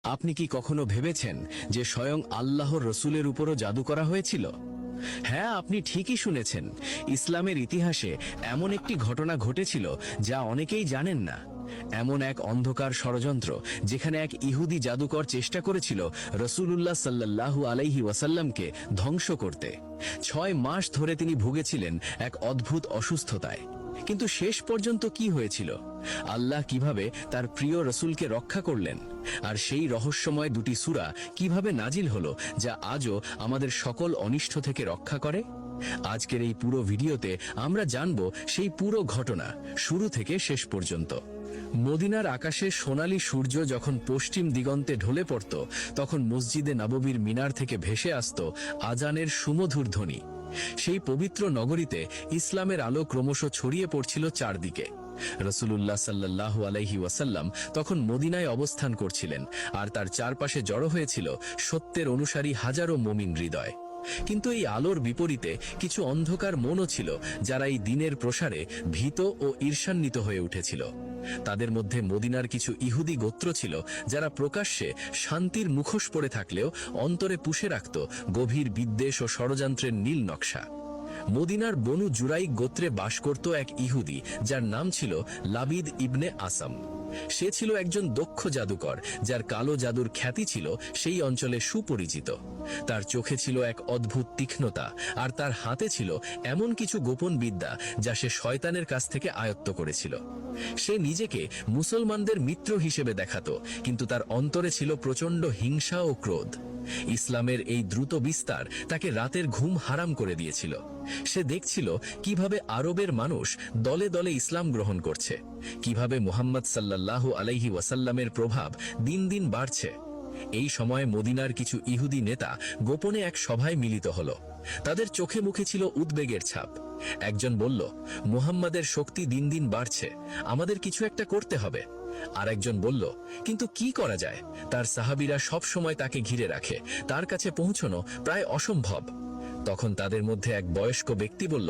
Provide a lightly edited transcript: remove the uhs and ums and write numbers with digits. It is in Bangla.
আপনি কি কখনো ভেবেছেন যে স্বয়ং আল্লাহর রসুলের উপরও জাদু করা হয়েছিল? হ্যাঁ, আপনি ঠিকই শুনেছেন। ইসলামের ইতিহাসে এমন একটি ঘটনা ঘটেছিল যা অনেকেই জানেন না। এমন এক অন্ধকার ষড়যন্ত্র যেখানে এক ইহুদি জাদুকর চেষ্টা করেছিল রসূলুল্লাহ সাল্লাল্লাহু আলাইহি ওয়াসাল্লামকে ধ্বংস করতে। 6 মাস ধরে তিনি ভুগেছিলেন এক অদ্ভুত অসুস্থতায়। কিন্তু শেষ পর্যন্ত কি হয়েছিল? আল্লাহ কিভাবে তার প্রিয় রসূলকে রক্ষা করলেন, আর সেই রহস্যময় দুটি সূরা কিভাবে নাজিল হলো যা আজও আমাদের সকল অনিষ্ট থেকে রক্ষা করে? আজকের এই পুরো ভিডিওতে আমরা জানব সেই পুরো ঘটনা শুরু থেকে শেষ পর্যন্ত। মদিনার আকাশে সোনালী সূর্য যখন পশ্চিম দিগন্তে ঢলে পড়ত, তখন মসজিদে নববীর মিনার থেকে ভেসে আসত আজানের সুমধুর ধ্বনি। সেই পবিত্র নগরীতে ইসলামের আলো ক্রমশ ছড়িয়ে পড়ছিল চারদিকে। রসূলুল্লাহ সাল্লাল্লাহু আলাইহি ওয়াসাল্লাম তখন মদিনায় অবস্থান করছিলেন, আর তার চারপাশে জড়ো হয়েছিল সত্যের অনুসারী হাজারো মুমিন হৃদয়। কিন্তু এই আলোর বিপরীতে কিছু অন্ধকার মনও ছিল, যারা এই দিনের প্রসারে ভীত ও ঈর্ষান্বিত হয়ে উঠেছিল। তাদের মধ্যে মদিনার কিছু ইহুদি গোত্র ছিল, যারা প্রকাশ্যে শান্তির মুখোশ পরে থাকলেও অন্তরে পুষে রাখত গভীর বিদ্বেষ ও ষড়যন্ত্রের নীল নকশা। মদিনার বনু জুরাইক গোত্রে বাস করত এক ইহুদি, যার নাম ছিল লাবিদ ইবনে আসাম। সে ছিল একজন দক্ষ জাদুকর, যার কালো জাদুর খ্যাতি ছিল সেই অঞ্চলে সুপরিচিত। তার চোখে ছিল এক অদ্ভুত তীক্ষ্ণতা, আর তার হাতে ছিল এমন কিছু গোপন বিদ্যা যা সে শয়তানের কাছ থেকে আয়ত্ত করেছিল। সে নিজেকে মুসলমানদের মিত্র হিসেবে দেখাতো, কিন্তু তার অন্তরে ছিল প্রচণ্ড হিংসা ও ক্রোধ। ইসলামের এই দ্রুত বিস্তার তাকে রাতের ঘুম হারাম করে দিয়েছিল। সে দেখছিল কিভাবে আরবের মানুষ দলে দলে ইসলাম গ্রহণ করছে, কিভাবে মুহাম্মদ সাল্লাল্লাহু আলাইহি ওয়াসাল্লামের প্রভাব দিন দিন বাড়ছে। এই সময় মদিনার কিছু ইহুদি নেতা গোপনে এক সভায় মিলিত হল। তাদের চোখে মুখে ছিল উদ্বেগের ছাপ। একজন বলল, মুহাম্মাদের শক্তি দিন দিন বাড়ছে, আমাদের কিছু একটা করতে হবে। আর একজন বলল, কিন্তু কি করা যায়? তার সাহাবীরা সব সময় তাকে ঘিরে রাখে, তার কাছে পৌঁছানো প্রায় অসম্ভব। তখন তাদের মধ্যে এক বয়স্ক ব্যক্তি বলল,